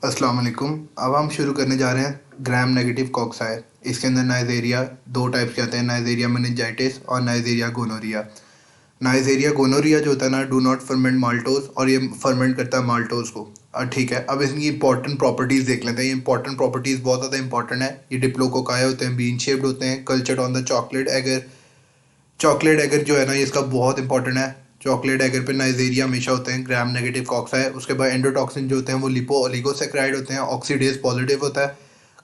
अस्सलाम वालेकुम। अब हम शुरू करने जा रहे हैं ग्राम नेगेटिव कॉक्साई। इसके अंदर नाइजेरिया दो टाइप्स के आते हैं, नाइजेरिया मेनिंजाइटिस और नाइजेरिया गोनोरिया। नाइजेरिया गोनोरिया जो होता है ना, डू नॉट फर्मेंट माल्टोज, और ये फर्मेंट करता है माल्टोज को। ठीक है, अब इसकी इंपॉर्टेंट प्रॉपर्टीज़ देख लेते हैं। ये इंपॉर्टेंट प्रॉपर्टीज़ बहुत ज़्यादा इंपॉर्टेंट है। ये डिप्लोकोकाई होते हैं, बीन शेप्ड होते हैं, cultured on the chocolate agar. Chocolate agar जो है ना, ये इसका बहुत इंपॉर्टेंट है। चॉकलेट एगर पे नाइजेरिया हमेशा होते हैं, ग्राम नेगेटिव कॉक्स है। उसके बाद एंडोटॉक्सिन जो होते हैं वो लिपो ओलिगोसेक्राइड होते हैं। ऑक्सीडेज पॉजिटिव होता है।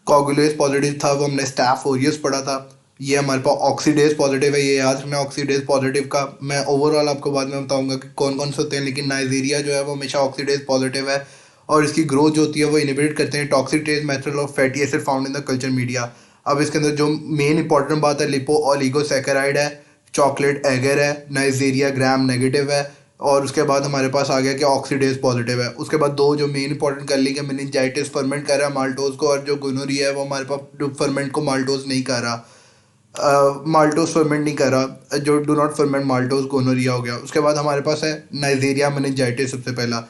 कॉगुलेज पॉजिटिव था, वो हमने स्टाफ ओरियस पढ़ा था। ये हमारे पास ऑक्सीडेज पॉजिटिव है, ये याद रखना। ऑक्सीडेज पॉजिटिव का मैं ओवरऑल आपको बाद में बताऊंगा कि कौन कौन से होते हैं, लेकिन नाइजेरिया जो है वो हमेशा ऑक्सीडेज पॉजिटिव है। और इसकी ग्रोथ जो होती है वो इनिबिट करते हैं toxic trace method of fatty acid found in the culture media. अब इसके अंदर जो मेन इंपॉर्टेंट बात है, लिपो ओलिगोसेकेराइड है, चॉकलेट एगर है, नाइजेरिया ग्राम नेगेटिव है। और उसके बाद हमारे पास आ गया कि ऑक्सीडेज पॉजिटिव है। उसके बाद दो जो मेन इंपॉर्टेंट कर ली कि मेनिंजाइटिस फर्मेंट कर रहा है माल्टोज को, और जो गोनोरिया है वो हमारे पास फर्मेंट को माल्टोज नहीं कर रहा, माल्टोज फर्मेंट नहीं कर रहा, जो do not ferment maltose gonorrhoea हो गया। उसके बाद हमारे पास है नाइजेरिया मेनिंजाइटिस सबसे पहला।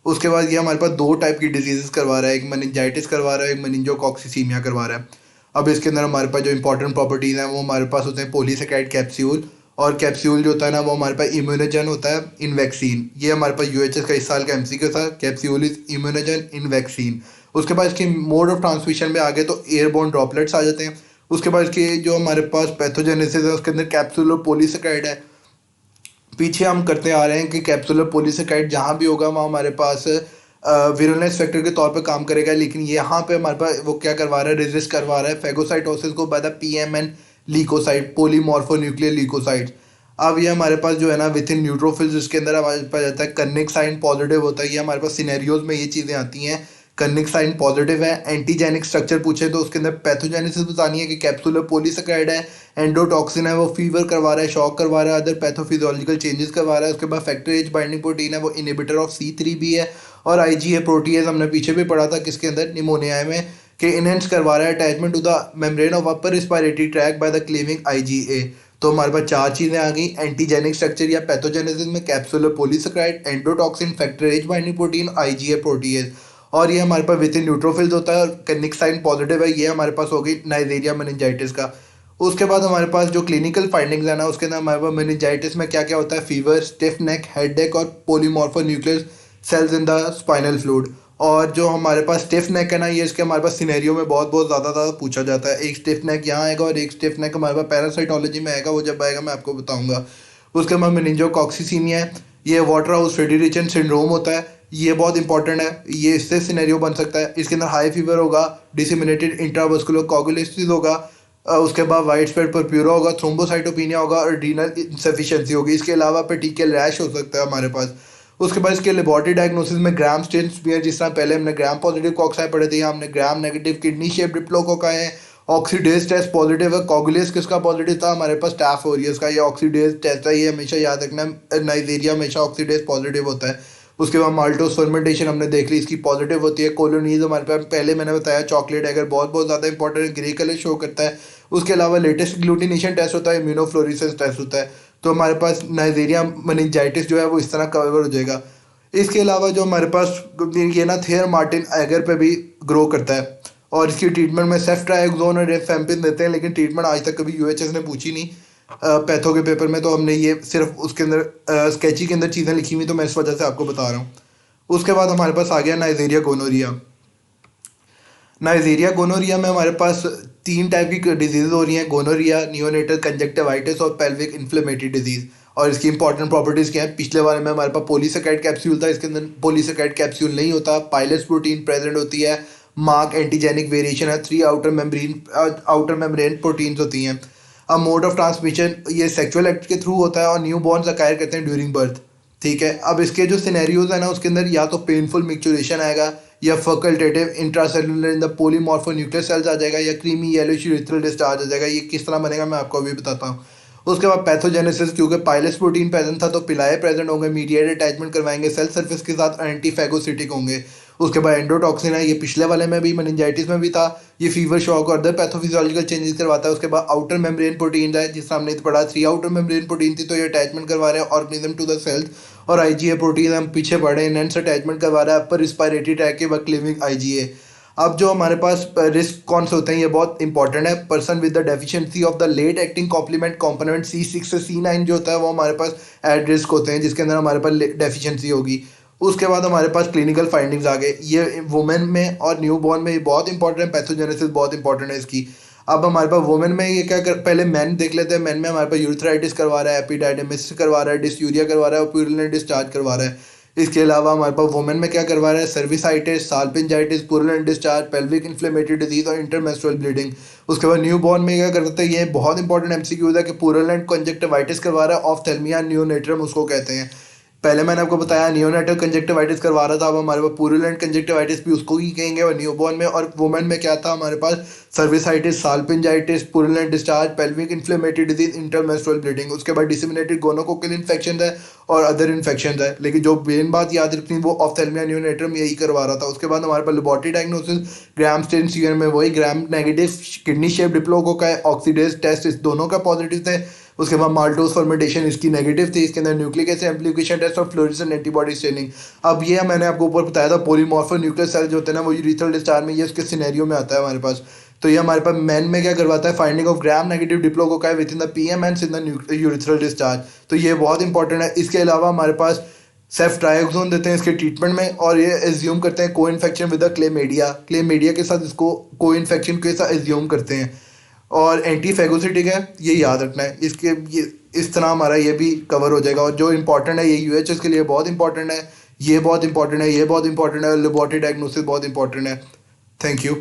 उसके बाद ये हमारे पास दो टाइप की डिजीजेस करवा रहा है, एक मेनिंजाइटिस करवा रहा है, एक मेनिंजोकॉक्सिसीमिया करवा रहा है। अब इसके अंदर हमारे पास जो इंपॉर्टेंट प्रॉपर्टीज़ हैं वो हमारे पास होते हैं पॉलीसेकेराइड कैप्सूल। और कैप्सूल जो होता है ना वो हमारे पास इम्यूनोजन होता है इन वैक्सीन। ये हमारे पास यूएचएस का इस साल का एमसीक्यू था, capsule is immunogen in vaccine. उसके बाद इसके मोड ऑफ ट्रांसमिशन में आगे तो एयरबोर्न ड्रॉपलेट्स आ जाते हैं। उसके बाद इसके जो हमारे पास पैथोजेनेसिस है उसके अंदर कैप्सूल और पॉलीसेकेराइड है। पीछे हम करते आ रहे हैं कि कैप्सूलर पॉलीसेकाइड जहाँ भी होगा वहाँ हमारे पास विरुलेंस फैक्टर के तौर पे काम करेगा, लेकिन यहाँ पे हमारे पास वो क्या करवा रहा है, रेजिस्ट करवा रहा है फेगोसाइटोसिस को by the PMN leukocyte, polymorphonuclear leukocyte. अब ये हमारे पास जो है ना विद इन न्यूट्रोफिल्स, इसके अंदर हमारे पास जाता है कर्निक साइन पॉजिटिव होता है। ये हमारे पास सिनेरियोज में ये चीज़ें आती हैं। कर्निक साइन पॉजिटिव है। एंटीजेनिक स्ट्रक्चर पूछे तो उसके अंदर पैथोजेनेसिस बतानी है कि कैप्सूलर पॉलीसेकेराइड है। एंडोटॉक्सिन है, वो फीवर करवा रहा है, शॉक करवा रहा है, अदर पैथोफिजियोलॉजिकल चेंजेस करवा रहा है। उसके बाद फैक्टर एज बाइंडिंग प्रोटीन है, वो इनिबिटर ऑफ C3 भी है। और आईजी है प्रोटीएज, हमने पीछे भी पढ़ा था किसके अंदर, निमोनिया में, कि इनहेंस करवा रहा है attachment to the membrane of upper respiratory tract by the cleaving IgA। तो हमारे पास चार चीज़ें आ गई, एंटीजेनिक स्ट्रक्चर या पैथोजेनेसिस में capsular polysaccharide, endotoxin, factor H binding protein, IgA protease. और ये हमारे पास विद इन न्यूट्रोफिल्स होता है और कर्निक साइन पॉजिटिव है। ये हमारे पास हो गई नाइजेरिया मेनिंजाइटिस का। उसके बाद हमारे पास जो क्लिनिकल फाइंडिंग्स है ना, उसके अंदर हमारे पास मेनिंजाइटिस में क्या क्या होता है, फीवर, स्टिफ नेक, हेडेक और polymorphonuclear cells in the spinal fluid. और जो हमारे पास स्टिफ नेक है ना, ये इसके हमारे पास सिनेरियो में बहुत बहुत ज़्यादा पूछा जाता है। एक स्टिफ नेक यहाँ आएगा और एक स्टिफ नेक हमारे पास पैरासाइटोलॉजी में आएगा, वो जब आएगा मैं आपको बताऊंगा। उसके बाद मेनिंजोकॉक्सिसीमिया है, ये वाटर हाउस फ्रेडरिचन सिंड्रोम होता है। ये बहुत इंपॉर्टेंट है, ये इससे सिनेरियो बन सकता है। इसके अंदर हाई फीवर होगा, डिसमिनेटेड इंट्रावस्कुलर कोगुलेसिस होगा, उसके बाद वाइड स्प्रेड परप्यूरा होगा, थ्रोम्बोसाइटोपिनिया होगा और रीनल इंसफिशिएंसी होगी। इसके अलावा पेटिकल रैश हो सकता है हमारे पास। उसके बाद इसके लेबॉर्टरी डायग्नोसिस में ग्राम स्टेन स्मीयर, जिस तरह पहले हमने ग्राम पॉजिटिव कॉक्साई पढ़े थे, यहाँ हमने gram negative kidney shape diplococci है। ऑक्सीडेज टेस्ट पॉजिटिव है। कॉगुलेस किसका पॉजिटिव था, हमारे पास स्टाफ ओरियस का। ये ऑक्सीडेज टेस्ट है, ये हमेशा याद रखना, नाइजेरिया हमेशा ऑक्सीडेज पॉजिटिव होता है। उसके बाद माल्टोस फर्मेंटेशन हमने देख ली, इसकी पॉजिटिव होती है। कोलोनीज हमारे पास पहले मैंने बताया, चॉकलेट एगर बहुत बहुत ज़्यादा इंपॉर्टेंट है, ग्रे कलर शो करता है। उसके अलावा लेटेस्ट ग्लूटिनेशन टेस्ट होता है, इम्यूनोफ्लोरेसेंस टेस्ट होता है। तो हमारे पास नाइजेरिया मेनिंजाइटिस जो है वो इस तरह कवर हो जाएगा। इसके अलावा जो हमारे पास ये ना थेयर मार्टिन एगर पे भी ग्रो करता है, और इसकी ट्रीटमेंट में सेफ्ट्राइक्सोन और रेफेम्पिन देते हैं, लेकिन ट्रीटमेंट आज तक कभी यूएचएस ने पूछी नहीं पैथो के पेपर में। तो हमने ये सिर्फ उसके अंदर स्केची के अंदर चीज़ें लिखी हुई, तो मैं इस वजह से आपको बता रहा हूँ। उसके बाद हमारे पास आ गया नाइजेरिया गोनोरिया। नाइजीरिया गोनोरिया में हमारे पास तीन टाइप की डिजीज हो रही हैं, गोनोरिया, नियोनेटल कंजक्टिवाइटिस और पेल्विक इन्फ्लेमेटरी डिजीज। और इसकी इंपॉर्टेंट प्रॉपर्टीज क्या है, पिछले बारे में हमारे पास पॉलीसेकेराइड कैप्सूल था, इसके अंदर पॉलीसेकेराइड कैप्सूल नहीं होता, पाइलस प्रोटीन प्रेजेंट होती है, मार्क एंटीजेनिक वेरिएशन है, 3 आउटर मेम्ब्रेन प्रोटीन्स होती हैं। अब मोड ऑफ ट्रांसमिशन ये सेक्सुअल एक्ट के थ्रू होता है और न्यू बॉर्न अकायर करते हैं ड्यूरिंग बर्थ। ठीक है, अब इसके जो सिनेरियोज है ना, उसके अंदर या तो पेनफुल मिक्चुरेशन आएगा, या facultative intracellular in the polymorphonuclear cells आ जाएगा, या क्रीमी येलोइश यूरिथ्रल डिस्चार्ज आ जाएगा। ये किस तरह बनेगा मैं आपको अभी बताता हूँ। उसके बाद पैथोजेनेसिस, क्योंकि पाइलस प्रोटीन प्रेजेंट था तो पिलाए प्रेजेंट होंगे, मीडिएट अटैचमेंट करवाएंगे, सेल सर्फेस के साथ एंटीफेगोसिटिक होंगे। उसके बाद एंडोटॉक्सिन है, ये पिछले वाले में भी मेनिंजाइटिस में भी था, ये फीवर, शॉक और अदर पैथोफिजियोलॉजिकल चेंजेस करवाता है। उसके बाद आउटर मेम्ब्रेन प्रोटीन है, जिस हमने पढ़ा 3 आउटर मेम्ब्रेन प्रोटीन थी, तो ये अटैचमेंट करवा रहे हैं ऑर्गेनिज्म टू द सेल्स। और IgA प्रोटीन हम पीछे पड़े, एनहेंस अटैचमेंट करवा रहा है अपर रिस्पायरेटरी ट्रैक के वक्त लिविंग IgA। अब जो हमारे पास रिस्क कौन से होते हैं, ये बहुत इंपॉर्टेंट है। Person with the deficiency of the late acting complement component C6 से C9 जो होता है वो हमारे पास एट रिस्क होते हैं, जिसके अंदर हमारे पास डेफिशिएंसी होगी। उसके बाद हमारे पास क्लिनिकल फाइंडिंग्स आ गए, ये वुमेन में और न्यू बॉर्न में ये बहुत इंपॉर्टेंट है, पैथोजेनेसिस बहुत इंपॉर्टेंट है इसकी। अब हमारे पास वुमेन में ये क्या कर, पहले मैन देख लेते हैं। मैन में हमारे पास यूरिथ्राइटिस करवा रहा है, एपिडाइडेमिस करवा रहा है, डिस्यूरिया करवा रहा है और प्यूरिन डिस्चार्ज करवा रहा है। इसके अलावा हमारे पास वुमेन में क्या करवा रहा है, cervicitis, salpingitis, purulent discharge, pelvic inflammatory disease और इंटरमेंस्ट्रुअल ब्लीडिंग। उसके बाद न्यू बॉर्न में क्या करते हैं, ये बहुत इंपॉर्टेंट MCQ है कि प्यूरिन कंजक्टिवाइटिस करवा रहा है, ऑफ्थेल्मिया नियोनेट्रम उसको कहते हैं। पहले मैंने आपको बताया नियोनेटल कंजक्टिवाइटिस करवा रहा था, अब हमारे पास प्यूरिलेंट कंजक्टिवाइटिस भी उसको ही कहेंगे। और न्यूबॉर्न में और वुमेन में क्या था हमारे पास, cervicitis, salpingitis, purulent discharge, pelvic inflammatory disease, intermenstrual bleeding. उसके बाद डिसेमिनेटेड गोनोकोकल इन्फेक्शन है और अदर इन्फेक्शन है, लेकिन जो मेन बात याद रखनी वो ऑफ्थेल्मिया नियोनेट्रम यही करवा रहा था। उसके बाद हमारे पास लेबोरेटरी डायग्नोसिस ग्राम स्टेन सीरम में वही ग्राम नेगेटिव किडनी शेप डिप्लोको का है, ऑक्सीडेज टेस्ट इस दोनों का पॉजिटिव थे। उसके बाद माल्टोज फर्मेंटेशन इसकी नेगेटिव थी, इसके अंदर न्यूक्लिक एसिड एम्प्लीफिकेशन टेस्ट और फ्लोरेसेंट एंटीबॉडी स्टेनिंग। अब ये मैंने आपको ऊपर बताया था पॉलीमॉर्फो न्यूक्लियर सेल जो होते हैं ना वो यूरिथ्रल डिस्चार्ज में ये उसके सिनेरियो में आता है हमारे पास। तो ये हमारे पास मैन में क्या करवाता है, finding of gram negative diplococci with in the PMNs in the urethral discharge. तो ये बहुत इंपॉर्टेंट है। इसके अलावा हमारे पास सेफ्ट्रायोक्सोन देते हैं इसके ट्रीटमेंट में, और ये एज्यूम करते हैं को इन्फेक्शन विद द क्लेमीडिया के साथ इसको को इन्फेक्शन के साथ एज्यूम करते हैं। और एंटीफेगोसिटिक है, ये याद रखना है। इसके ये इस तरह हमारा ये भी कवर हो जाएगा। और जो इंपॉर्टेंट है ये UHS के लिए बहुत इंपॉर्टेंट है, ये बहुत इंपॉर्टेंट है, ये बहुत इंपॉर्टेंट है, लेबोरेटरी डायग्नोसिस बहुत इंपॉर्टेंट है। Thank you.